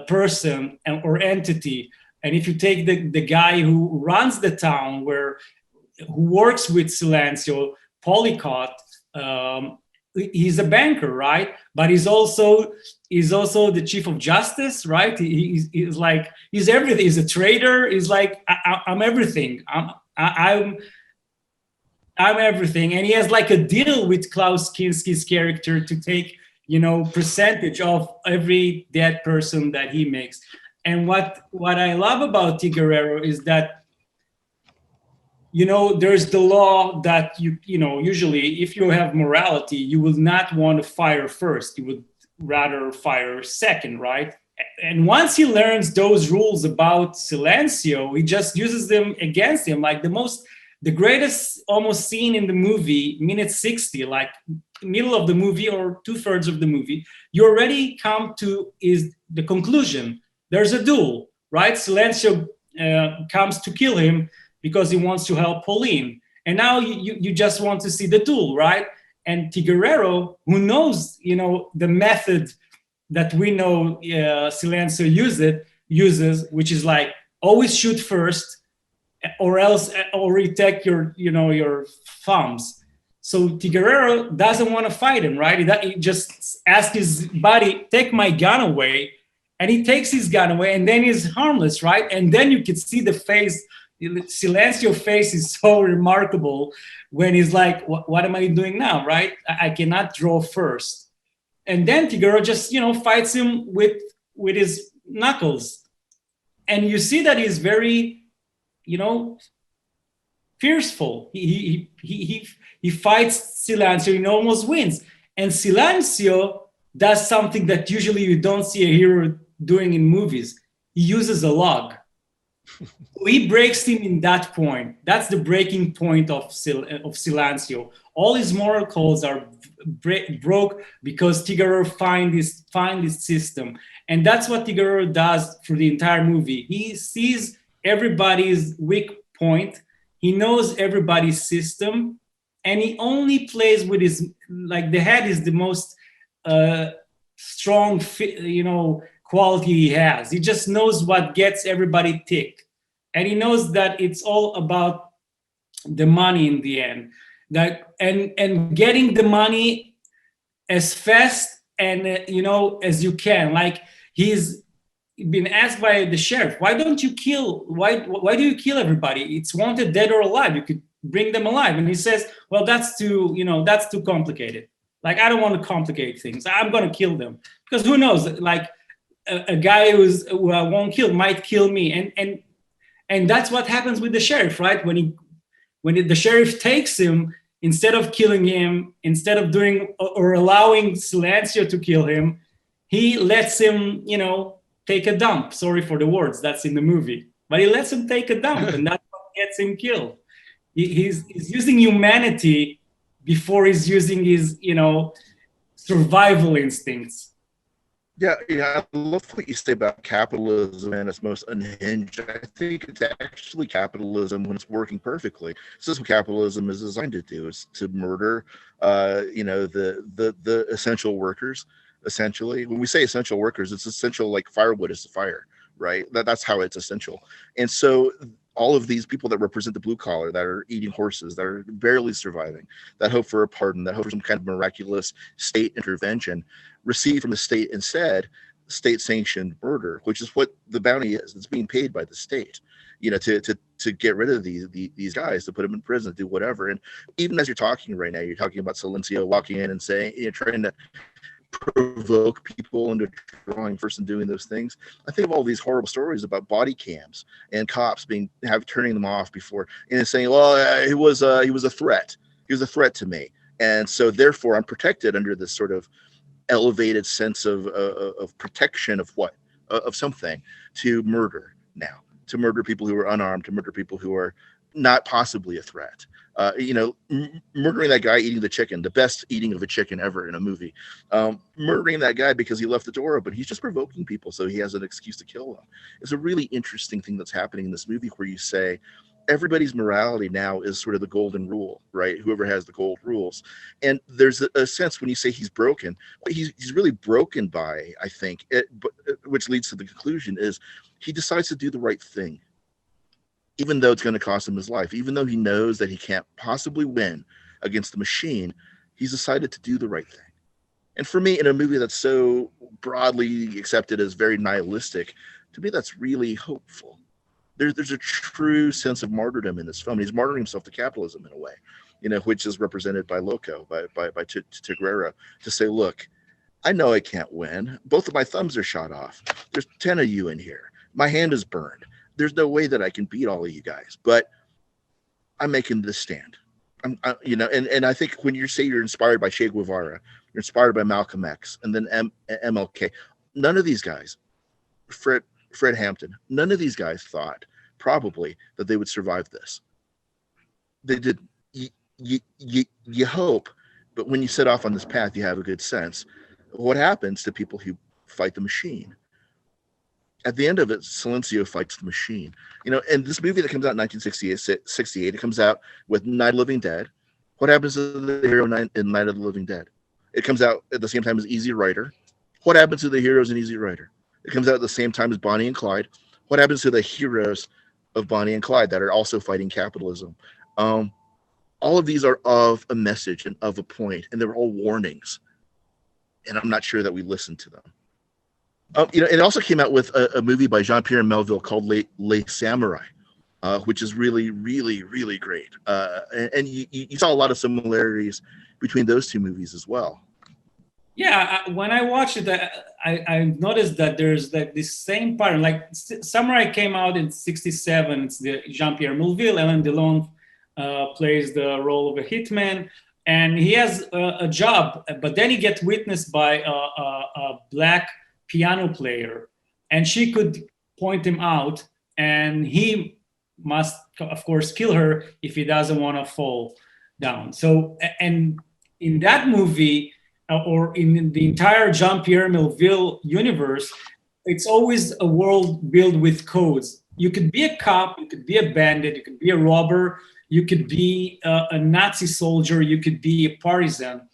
person or entity. And if you take the guy who runs the town, who works with Silencio, Polycott, he's a banker, right? But he's also the chief of justice, right? He's everything. He's a trader. He's like, I'm everything. I'm everything. And he has like a deal with Klaus Kinski's character to take, percentage of every dead person that he makes. And what I love about Tigrero is that, there's the law that usually if you have morality, you will not want to fire first. You would rather fire second, right? And once he learns those rules about Silencio, he just uses them against him. Like the greatest almost scene in the movie, minute 60, like middle of the movie or 2/3 of the movie, you already come to is the conclusion. There's a duel, right? Silencio comes to kill him because he wants to help Pauline. And now you just want to see the duel, right? And Tigrero, who knows, the method that we know Silencio uses, which is like always shoot first, or you take your thumbs. So Tigrero doesn't want to fight him, right? He just asks his buddy, take my gun away, and he takes his gun away, and then he's harmless, right? And then you can see the face. Silencio face is so remarkable when he's like, what am I doing now, right? I cannot draw first. And then Tigrero just, fights him with his knuckles. And you see that he's very, fearful. He fights Silencio and almost wins. And Silencio does something that usually you don't see a hero doing in movies. He uses a log. He breaks him in that point. That's the breaking point of Silencio. All his moral codes are broke because Tigrero find this system. And that's what Tigrero does for the entire movie. He sees everybody's weak point. He knows everybody's system. And he only plays with his, like the head is the most strong, quality he has. He just knows what gets everybody tick. And he knows that it's all about the money in the end. And getting the money as fast and as you can. Like he's been asked by the sheriff, why do you kill everybody? It's wanted dead or alive. You could bring them alive. And he says, well, that's too complicated. Like, I don't want to complicate things. I'm going to kill them. Because who knows, like a guy who I won't kill might kill me. And that's what happens with the sheriff, right? When the sheriff takes him, instead of killing him, instead of doing or allowing Silencio to kill him, he lets him, take a dump. Sorry for the words, that's in the movie. But he lets him take a dump, and that's what gets him killed. He's using humanity before he's using his, survival instincts. Yeah, I love what you say about capitalism and its most unhinged. I think it's actually capitalism when it's working perfectly. This is what capitalism is designed to do: is to murder, the essential workers. Essentially, when we say essential workers, it's essential like firewood is to fire, right? That's how it's essential. And so all of these people that represent the blue collar, that are eating horses, that are barely surviving, that hope for a pardon, that hope for some kind of miraculous state intervention, receive from the state instead state-sanctioned murder, which is what the bounty is. It's being paid by the state, to get rid of these guys, to put them in prison, to do whatever. And even as you're talking right now, you're talking about Silencio walking in and saying, trying to provoke people into drawing first and doing those things. I think of all these horrible stories about body cams and cops turning them off before, and saying, well, he was a threat. He was a threat to me, and so therefore I'm protected under this sort of elevated sense of protection of something, to murder now, to murder people who are unarmed, to murder people who are not possibly a threat. Murdering that guy eating the chicken, the best eating of a chicken ever in a movie. Murdering that guy because he left the door open. He's just provoking people so he has an excuse to kill them. It's a really interesting thing that's happening in this movie, where you say everybody's morality now is sort of the golden rule, right? Whoever has the gold rules. And there's a sense when you say he's broken, what he's really broken by, I think, which leads to the conclusion, is he decides to do the right thing, even though it's going to cost him his life, even though he knows that he can't possibly win against the machine. He's decided to do the right thing. And for me, in a movie that's so broadly accepted as very nihilistic, to me, that's really hopeful. There's a true sense of martyrdom in this film. He's martyring himself to capitalism in a way, which is represented by Loco, by Tigrera, to say, look, I know I can't win. Both of my thumbs are shot off. There's 10 of you in here. My hand is burned. There's no way that I can beat all of you guys, but I'm making this stand. And I think when you say you're inspired by Che Guevara, you're inspired by Malcolm X, and then MLK, none of these guys, Fred Hampton, none of these guys thought probably that they would survive this. They did. You hope, but when you set off on this path, you have a good sense of what happens to people who fight the machine. At the end of it, Silencio fights the machine. And this movie that comes out in 1968, it comes out with Night of the Living Dead. What happens to the hero in Night of the Living Dead? It comes out at the same time as Easy Rider. What happens to the heroes in Easy Rider? It comes out at the same time as Bonnie and Clyde. What happens to the heroes of Bonnie and Clyde that are also fighting capitalism? All of these are of a message and of a point, and they're all warnings. And I'm not sure that we listen to them. It also came out with a movie by Jean-Pierre Melville called Les Samurai, which is really, really, really great. And you saw a lot of similarities between those two movies as well. Yeah, when I watched it, I noticed that there's this same pattern. Like Samurai came out in '67. It's the Jean-Pierre Melville. Alain Delon plays the role of a hitman, and he has a job, but then he gets witnessed by a black piano player, and she could point him out, and he must, of course, kill her if he doesn't want to fall down. So, and in that movie, or in the entire Jean-Pierre Melville universe, it's always a world built with codes. You could be a cop, you could be a bandit, you could be a robber, you could be a Nazi soldier, you could be a partisan.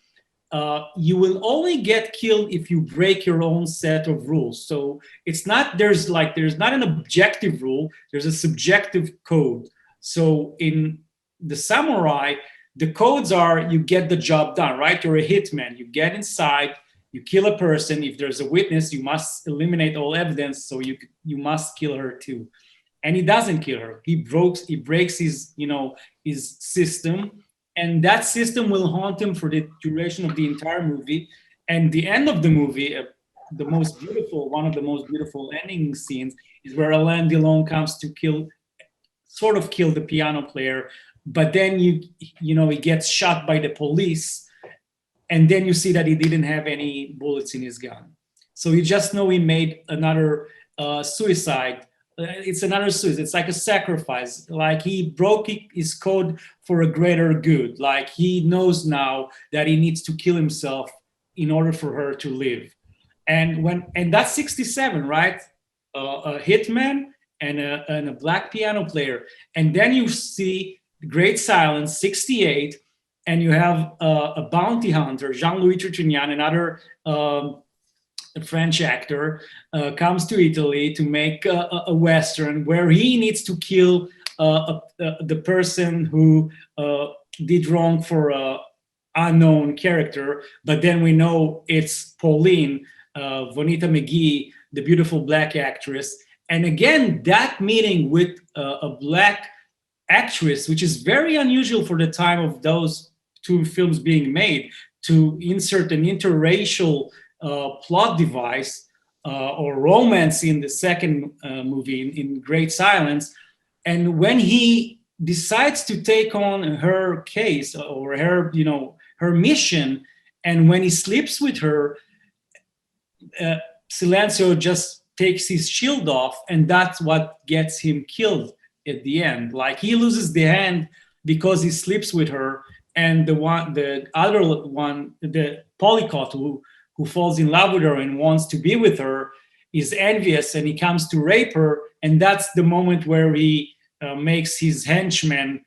You will only get killed if you break your own set of rules. So it's not, there's not an objective rule, there's a subjective code. So in the Samurai, the codes are, you get the job done, right? You're a hitman, you get inside, you kill a person. If there's a witness, you must eliminate all evidence, so you must kill her too. And he doesn't kill her. He breaks his, his system, and that system will haunt him for the duration of the entire movie. And the end of the movie, one of the most beautiful ending scenes, is where Alain Delon comes to kill the piano player. But then he gets shot by the police, and then you see that he didn't have any bullets in his gun. So you just know he made another suicide. It's another suicide. It's like a sacrifice. Like he broke his code for a greater good. Like he knows now that he needs to kill himself in order for her to live. And that's 67, right? A hitman and a black piano player. And then you see Great Silence, 68, and you have a bounty hunter, Jean-Louis Trintignant, another French actor, comes to Italy to make a Western where he needs to kill the person who did wrong for an unknown character. But then we know it's Pauline, Vonita McGee, the beautiful black actress. And again, that meeting with a black actress, which is very unusual for the time of those two films being made, to insert an interracial plot device or romance in the second movie, in Great Silence. And when he decides to take on her case or her, her mission, and when he sleeps with her, Silencio just takes his shield off, and that's what gets him killed at the end. Like, he loses the hand because he sleeps with her, and the other one, the Polycott, who falls in love with her and wants to be with her, is envious, and he comes to rape her, and that's the moment where he makes his henchman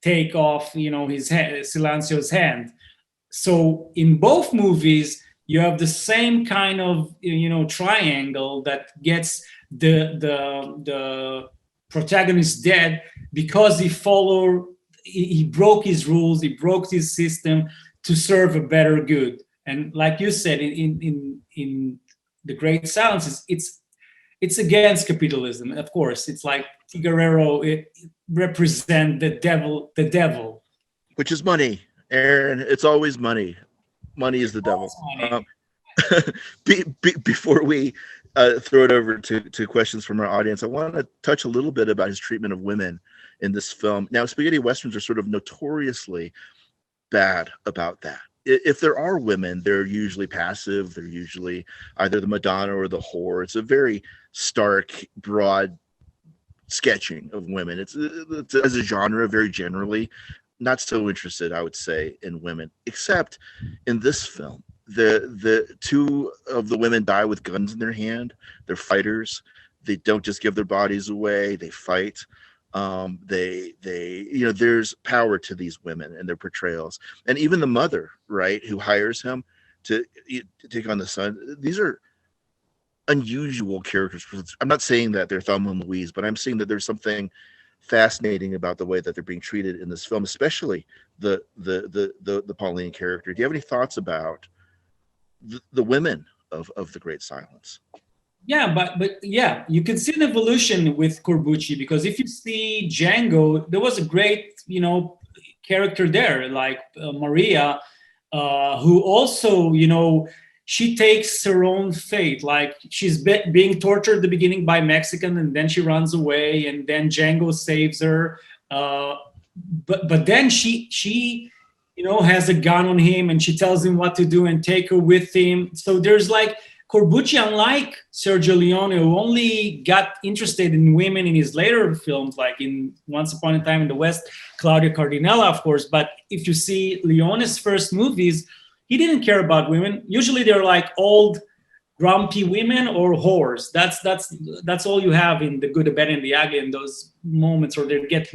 take off, his Silencio's hand. So in both movies, you have the same kind of triangle that gets the protagonist dead because he broke his rules, he broke his system to serve a better good. And like you said, in The Great Silence, it's against capitalism. Of course, it's like Figueroa, it represent the devil, which is money, Aaron. It's always money. Money is the devil. Before we throw it over to questions from our audience, I want to touch a little bit about his treatment of women in this film. Now, spaghetti westerns are sort of notoriously bad about that. If there are women, they're usually passive. They're usually either the Madonna or the whore. It's a very stark, broad sketching of women. It's as a genre, very generally not so interested, I would say, in women, except in this film. The two of the women die with guns in their hand. They're fighters. They don't just give their bodies away. They fight. There's power to these women and their portrayals. And even the mother, right, who hires him to take on the son. These are unusual characters. I'm not saying that they're Thelma and Louise, but I'm saying that there's something fascinating about the way that they're being treated in this film, especially the Pauline character. Do you have any thoughts about the women of The Great Silence? Yeah, but yeah, you can see an evolution with Corbucci, because if you see Django, there was a great character there, like Maria, who also she takes her own fate. Like, she's being tortured at the beginning by Mexican, and then she runs away, and then Django saves her. But then she has a gun on him, and she tells him what to do and take her with him. So there's like Corbucci, unlike Sergio Leone, who only got interested in women in his later films, like in Once Upon a Time in the West, Claudia Cardinella, of course. But if you see Leone's first movies, he didn't care about women. Usually they're like old, grumpy women or whores. That's all you have in The Good, the Bad, and the Ugly in those moments, or they get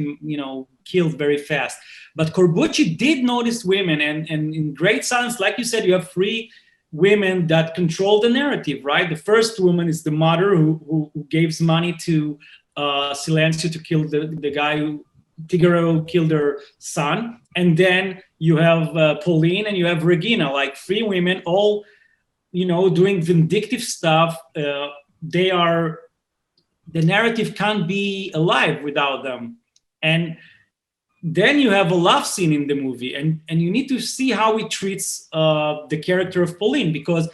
killed very fast. But Corbucci did notice women, and in Great Silence, like you said, you have three women that control the narrative, right? The first woman is the mother who gives money to Silencio to kill the guy who Figueroa killed her son. And then you have Pauline and you have Regina, like three women, all, doing vindictive stuff. The narrative can't be alive without them. And then you have a love scene in the movie, and you need to see how he treats the character of Pauline, because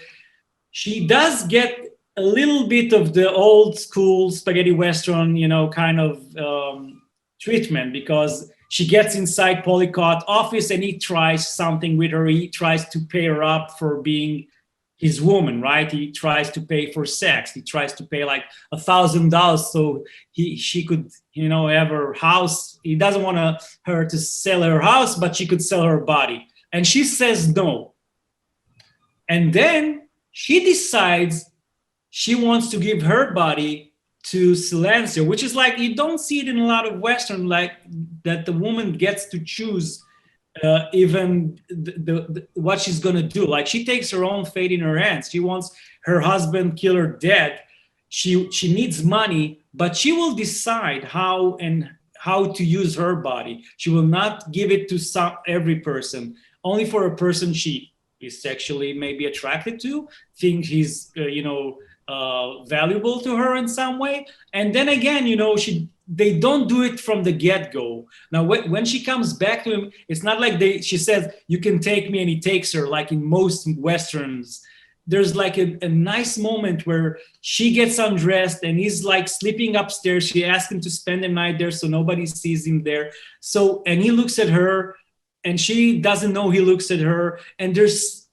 she does get a little bit of the old school spaghetti western, kind of treatment, because she gets inside Polycott's office and he tries something with her. He tries to pay her up for being his woman, right? He tries to pay for sex. He tries to pay like $1,000 so she could, have her house. He doesn't want her to sell her house, but she could sell her body. And she says no. And then she decides she wants to give her body to Silencio, which is like, you don't see it in a lot of Western, like that the woman gets to choose even what she's gonna do. Like, she takes her own fate in her hands. She wants her husband kill her dead. She needs money, but she will decide how to use her body. She will not give it to every person, only for a person she is sexually maybe attracted to, think he's valuable to her in some way. And then again, they don't do it from the get-go. Now, when she comes back to him, it's not like she says, "You can take me," and he takes her, like in most Westerns. There's like a nice moment where she gets undressed and he's like sleeping upstairs. She asks him to spend the night there so nobody sees him there. And he looks at her and she doesn't know he looks at her. And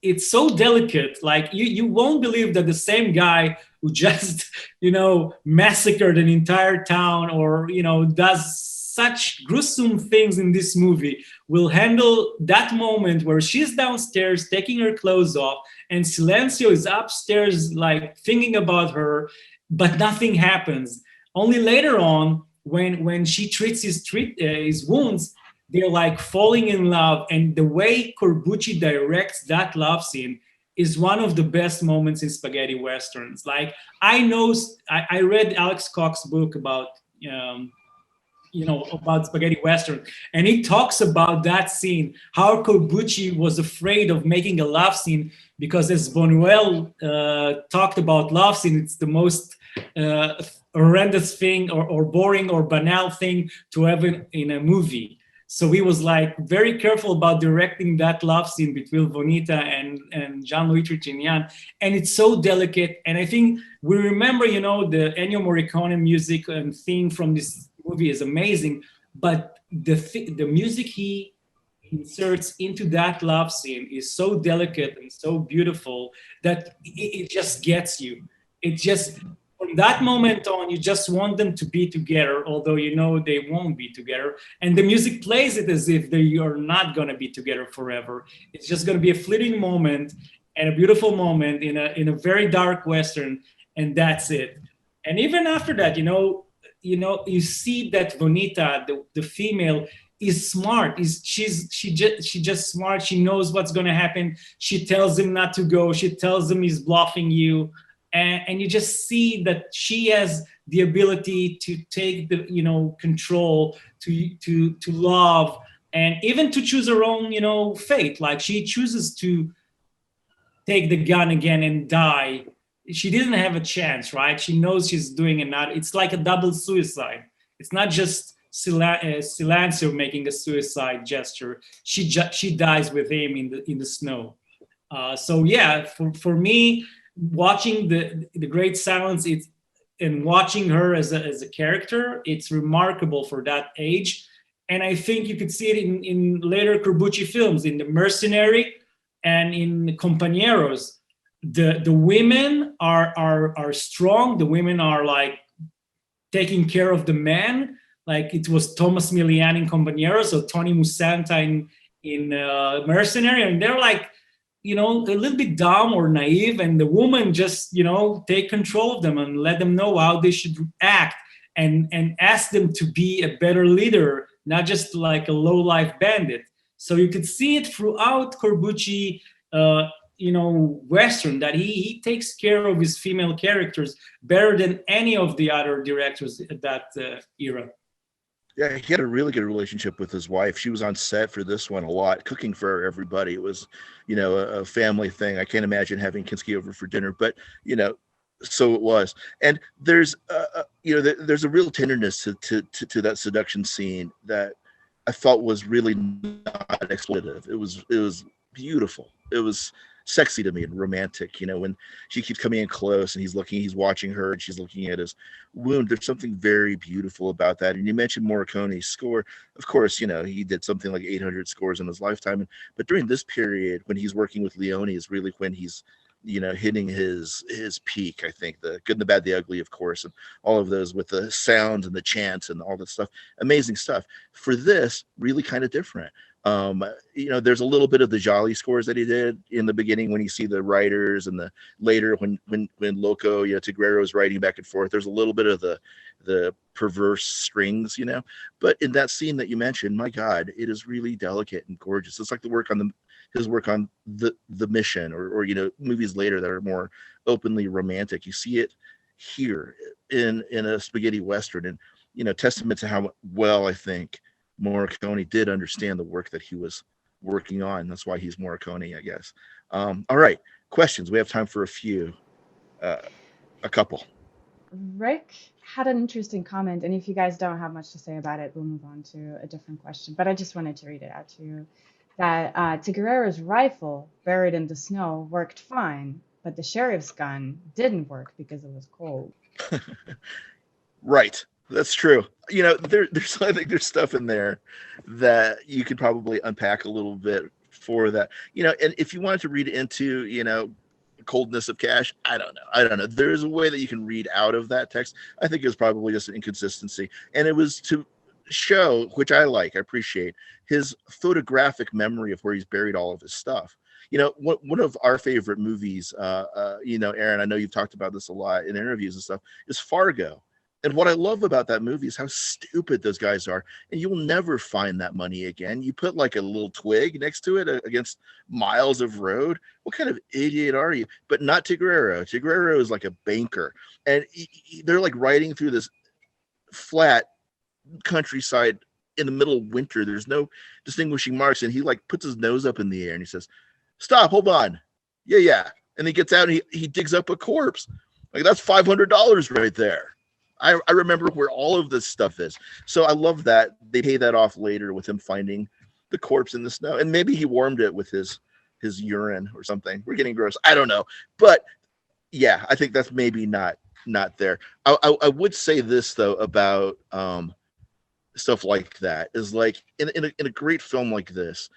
it's so delicate. Like, you won't believe that the same guy who just, massacred an entire town or, does such gruesome things in this movie will handle that moment where she's downstairs taking her clothes off and Silencio is upstairs, like thinking about her, but nothing happens. Only later on, when she treats his wounds, they're like falling in love. And the way Corbucci directs that love scene is one of the best moments in spaghetti westerns. Like, I read Alex Koch's book about about spaghetti western, and he talks about that scene, how Corbucci was afraid of making a love scene because, as Buñuel talked about love scene, it's the most horrendous thing or boring or banal thing to have in a movie. So he was like very careful about directing that love scene between Bonita and Jean-Louis Trintignant. And it's so delicate. And I think we remember, the Ennio Morricone music and theme from this movie is amazing. But the music he inserts into that love scene is so delicate and so beautiful that it just gets you. It just... From that moment on, you just want them to be together, although they won't be together. And the music plays it as if they are not going to be together forever. It's just going to be a fleeting moment and a beautiful moment in a very dark Western, and that's it. And even after that, you see that Bonita, the female, is smart. She's just smart. She knows what's going to happen. She tells him not to go. She tells him he's bluffing you. And you just see that she has the ability to take the control, to love, and even to choose her own fate. Like, she chooses to take the gun again and die. She didn't have a chance, right? She knows she's doing it. It's like a double suicide. It's not just Silencio making a suicide gesture. She dies with him in the snow. So yeah, for me, watching the Great Silence, and watching her as a character, it's remarkable for that age. And I think you could see it in later Corbucci films, in The Mercenary and in Compañeros. The women are strong. The women are like taking care of the men. Like, it was Thomas Milian in Compañeros or Tony Musanta in Mercenary, and they're like, a little bit dumb or naive, and the woman just, take control of them and let them know how they should act and ask them to be a better leader, not just like a low-life bandit. So you could see it throughout Corbucci, Western, that he takes care of his female characters better than any of the other directors at that era. Yeah, he had a really good relationship with his wife. She was on set for this one a lot, cooking for everybody. It was, a family thing. I can't imagine having Kinski over for dinner, but, so it was. And there's, there's a real tenderness to that seduction scene that I felt was really not exploitative. It was beautiful. It was sexy to me and romantic, when she keeps coming in close and he's watching her and she's looking at his wound. There's something very beautiful about that. And you mentioned Morricone's score. Of course, he did something like 800 scores in his lifetime. But during this period, when he's working with Leone, is really when he's, hitting his peak. I think The Good and the Bad, the Ugly, of course, and all of those with the sounds and the chants and all that stuff. Amazing stuff. For this, really kind of different. There's a little bit of the Jolly scores that he did in the beginning when you see the writers, and the later when Loco, Tigrero is writing back and forth. There's a little bit of the perverse strings, But in that scene that you mentioned, my God, it is really delicate and gorgeous. It's like his work on the Mission, or movies later that are more openly romantic. You see it here in a spaghetti western, and testament to how well I think Morricone did understand the work that he was working on. That's why he's Morricone, I guess. All right, questions. We have time for a few, a couple. Rick had an interesting comment, and if you guys don't have much to say about it, we'll move on to a different question. But I just wanted to read it out to you. That Tiguero's rifle buried in the snow worked fine, but the sheriff's gun didn't work because it was cold. Right. That's true. There's I think there's stuff in there that you could probably unpack a little bit for that. And if you wanted to read into, coldness of cash, I don't know. There's a way that you can read out of that text. I think it was probably just an inconsistency. And it was to show, which I appreciate, his photographic memory of where he's buried all of his stuff. One of our favorite movies, Aaron, I know you've talked about this a lot in interviews and stuff, is Fargo. And what I love about that movie is how stupid those guys are. And you'll never find that money again. You put like a little twig next to it against miles of road. What kind of idiot are you? But not Tigrero. Tigrero is like a banker. And they're like riding through this flat countryside in the middle of winter. There's no distinguishing marks. And he like puts his nose up in the air and he says, "Stop, hold on. Yeah. And he gets out and he digs up a corpse. Like, that's $500 right there. I remember where all of this stuff is. So I love that they pay that off later with him finding the corpse in the snow. And maybe he warmed it with his urine or something. We're getting gross. I don't know. But yeah, I think that's maybe not there. I would say this though about stuff like that is like in a great film like this,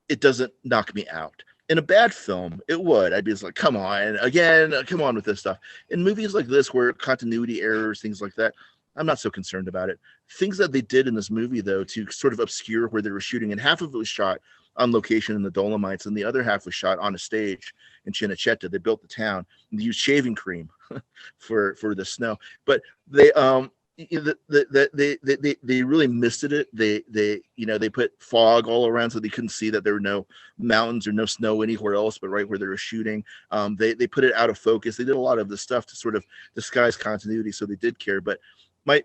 it doesn't knock me out. In a bad film, it would. I'd be just like, come on with this stuff. In movies like this, where continuity errors, things like that, I'm not so concerned about it. Things that they did in this movie, though, to sort of obscure where they were shooting, and half of it was shot on location in the Dolomites, and the other half was shot on a stage in Cinecittà. They built the town, and they used shaving cream for the snow. But they they really misted it. They put fog all around so they couldn't see that there were no mountains or no snow anywhere else but right where they were shooting. They put it out of focus. They did a lot of the stuff to sort of disguise continuity, so they did care. But my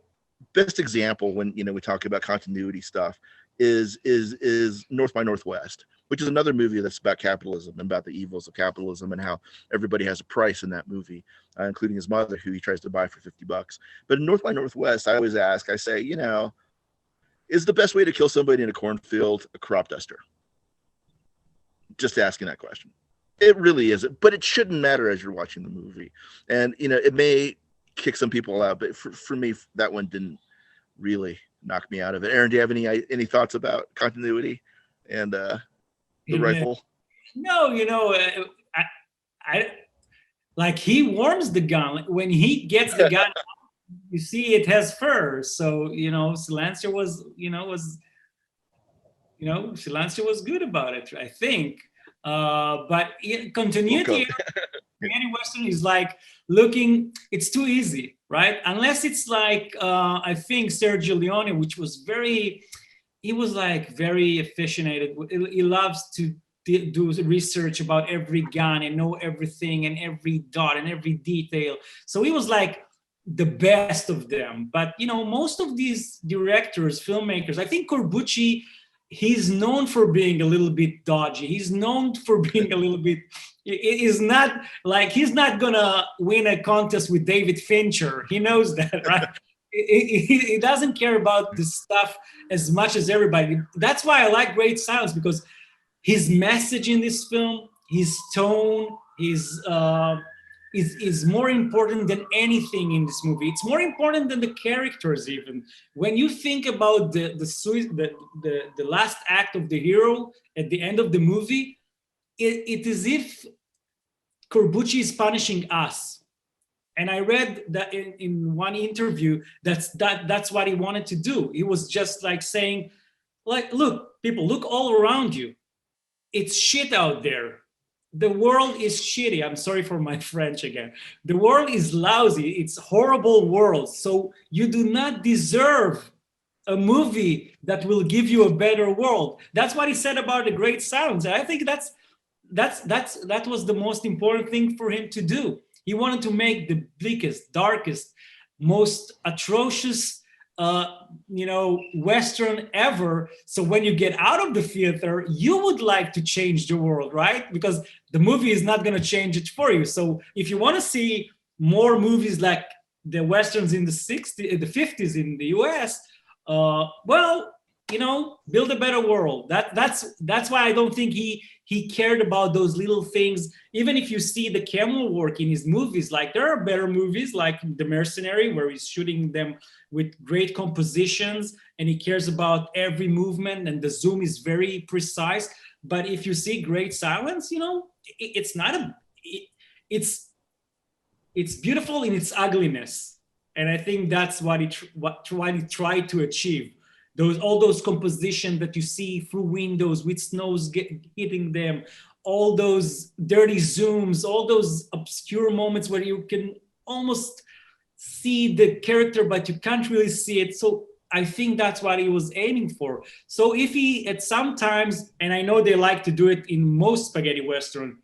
best example when we talk about continuity stuff is North by Northwest, which is another movie that's about capitalism and about the evils of capitalism and how everybody has a price in that movie, including his mother, who he tries to buy for $50. But in North by Northwest, I always ask, I say, is the best way to kill somebody in a cornfield a crop duster? Just asking that question. It really isn't, but it shouldn't matter as you're watching the movie. And, it may kick some people out, but for me, that one didn't really knock me out of it. Aaron, do you have any thoughts about continuity and the rifle? No, I like, he warms the gun. When he gets the gun, you see it has fur. So Silencio was good about it, I think. But continuity any Western is like looking, it's too easy, right? Unless it's like I think Sergio Leone, which was very aficionated. He loves to do research about every gun and know everything and every dot and every detail. So he was like the best of them. But most of these directors, filmmakers, I think Corbucci, he's known for being a little bit dodgy. He's known for being a little bit. He's not gonna win a contest with David Fincher. He knows that, right? He doesn't care about this stuff as much as everybody. That's why I like Great Silence, because his message in this film, his tone, is more important than anything in this movie. It's more important than the characters even. When you think about the last act of the hero at the end of the movie, it is if Corbucci is punishing us. And I read that in one interview, that's what he wanted to do. He was just like saying, like, look, people, look all around you. It's shit out there. The world is shitty. I'm sorry for my French again. The world is lousy. It's a horrible world. So you do not deserve a movie that will give you a better world. That's what he said about the great silence. And I think that was the most important thing for him to do. He wanted to make the bleakest, darkest, most atrocious Western ever. So when you get out of the theater, you would like to change the world, right? Because the movie is not going to change it for you. So if you want to see more movies like the Westerns in the 50s in the US, build a better world. That's why I don't think he cared about those little things. Even if you see the camera work in his movies, like there are better movies like The Mercenary, where he's shooting them with great compositions and he cares about every movement and the zoom is very precise. But if you see Great Silence, it's not it's beautiful in its ugliness. And I think that's what he tried to achieve. All those compositions that you see through windows with snows hitting them, all those dirty zooms, all those obscure moments where you can almost see the character, but you can't really see it. So I think that's what he was aiming for. So if he, at some times, and I know they like to do it in most spaghetti Western,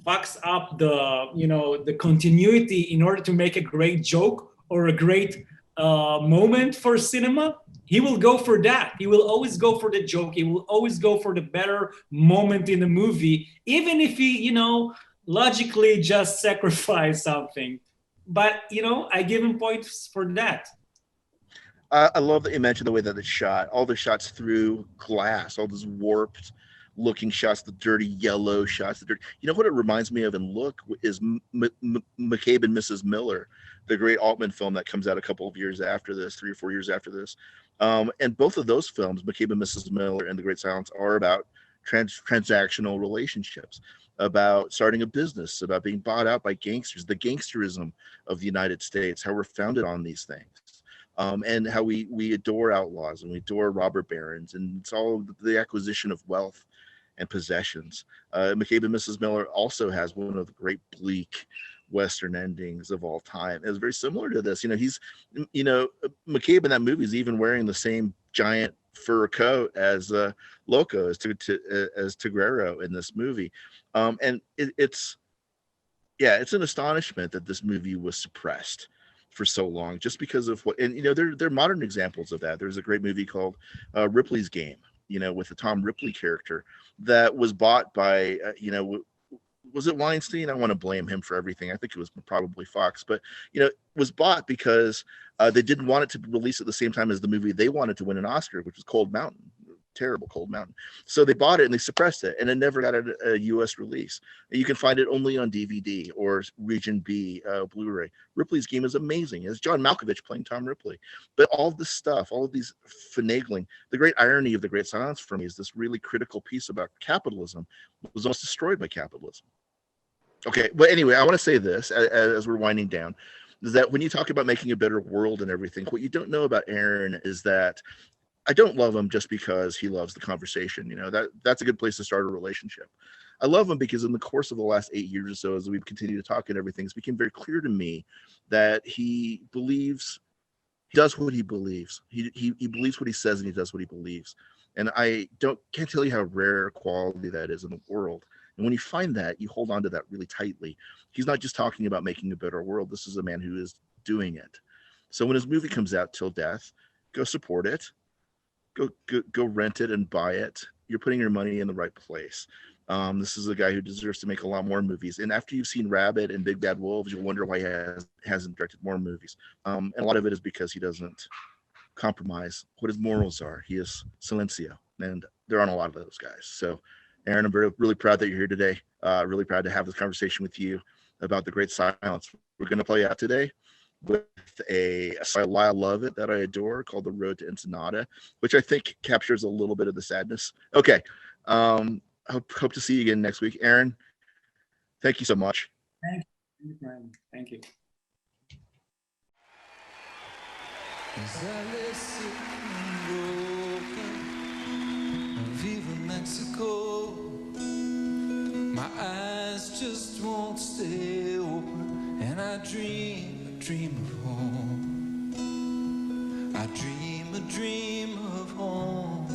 fucks up the continuity in order to make a great joke or a great moment for cinema, he will go for that. He will always go for the joke. He will always go for the better moment in the movie, even if he, logically just sacrifice something. But, I give him points for that. I love that you mentioned the way that it's shot. All the shots through glass, all those warped looking shots, the dirty yellow shots. You know what it reminds me of in look is McCabe and Mrs. Miller, the great Altman film that comes out a couple of years after this, 3 or 4 years after this. And both of those films, McCabe and Mrs. Miller and The Great Silence, are about transactional relationships, about starting a business, about being bought out by gangsters, the gangsterism of the United States, how we're founded on these things. And how we adore outlaws and we adore robber barons, and it's all the acquisition of wealth and possessions. McCabe and Mrs. Miller also has one of the great bleak Western endings of all time. It's very similar to this. He's, McCabe in that movie is even wearing the same giant fur coat as Loco, as Tigrero in this movie. And it's an astonishment that this movie was suppressed for so long, just because of what, and there are modern examples of that. There's a great movie called Ripley's Game, with the Tom Ripley character that was bought by, was it Weinstein? I want to blame him for everything. I think it was probably Fox, but it was bought because they didn't want it to release at the same time as the movie they wanted to win an Oscar, which was Cold Mountain. Terrible Cold Mountain. So they bought it and they suppressed it, and it never got a U.S. release. You can find it only on DVD or Region B Blu-ray. Ripley's Game is amazing. It's John Malkovich playing Tom Ripley. But all this stuff, all of these finagling, the great irony of The Great Silence for me is this really critical piece about capitalism was almost destroyed by capitalism. Okay, but anyway, I want to say this as we're winding down, is that when you talk about making a better world and everything, what you don't know about Aaron is that I don't love him just because he loves the conversation. That's a good place to start a relationship. I love him because in the course of the last 8 years or so, as we've continued to talk and everything, it's become very clear to me that he does what he believes. He believes what he says and he does what he believes. And I can't tell you how rare quality that is in the world. And when you find that, you hold on to that really tightly. He's not just talking about making a better world. This is a man who is doing it. So when his movie comes out, Till Death, go support it. Go rent it and buy it. You're putting your money in the right place. This is a guy who deserves to make a lot more movies. And after you've seen Rabbit and Big Bad Wolves, you'll wonder why he hasn't directed more movies. And a lot of it is because he doesn't compromise what his morals are. He is silencio, and there aren't a lot of those guys. So, Aaron, I'm really proud that you're here today. Really proud to have this conversation with you about The Great Silence. We're going to play out today with a song I love it that I adore called The Road to Ensenada, which I think captures a little bit of the sadness. Okay. Hope to see you again next week. Aaron, thank you so much. Thank you. just won't stay open, and I dream of home. I dream a dream of home,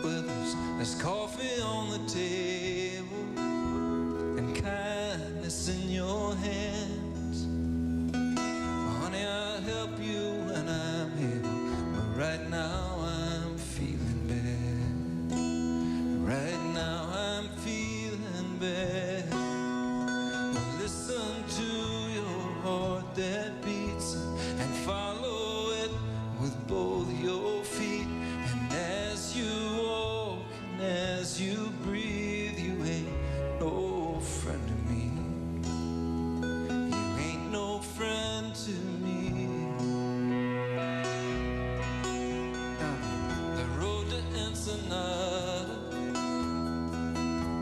where there's coffee on the table and kindness in your hands. Honey, I'll help you when I'm able, but right now I'm feeling bad. Right now I'm feeling bad. Well, listen to your heart that beats and follow it with both your feet. And as you walk and as you breathe, you ain't no friend to me. You ain't no friend to me. The road to Ensenada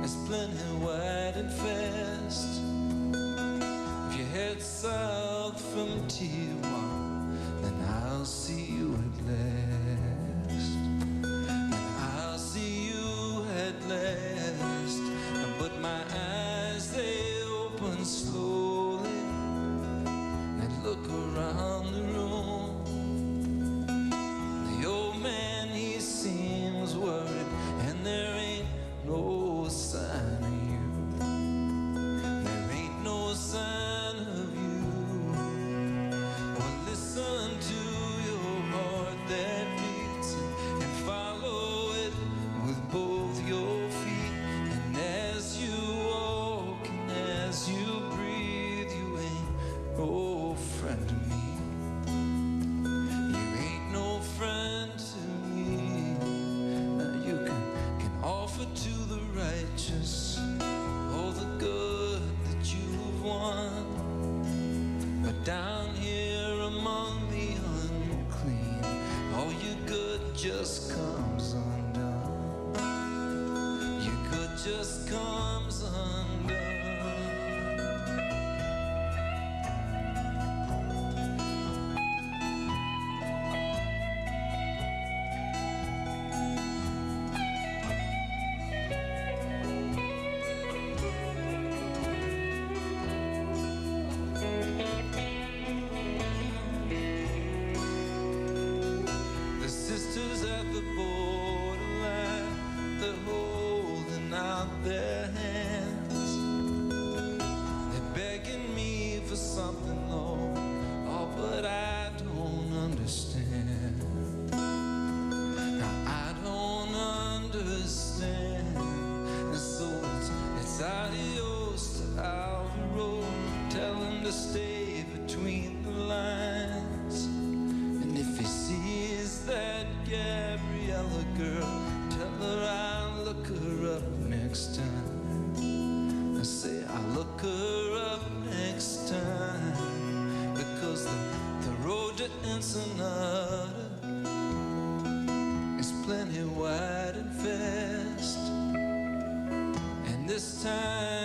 is plenty wide and fast. If you head south from Tijuana, then I'll see you at last. And I'll see you at last. But my eyes, they open slowly and look around the room. The old man, he seems worried, and there ain't no sign of you. There ain't no sign of you. Well, listen to your heart that beats and follow it with both your feet. And as you walk and as you breathe, you ain't no friend to me. You ain't no friend to me. Now you can offer to the righteous all the good that you've won, but down here among the unclean, all your good just comes undone. Your good just comes undone. The sisters at the borderline, they're holding out their hands. They're begging me for something, Lord, oh, but I don't understand. Now, I don't understand. And so it's adios to Alvaro. Tell him to stay between the lines. And if he sees that Gabriella girl, tell her I'll look her up next time. I say I'll look her up next time. Because the road to Ensenada is plenty wide and fast. And this time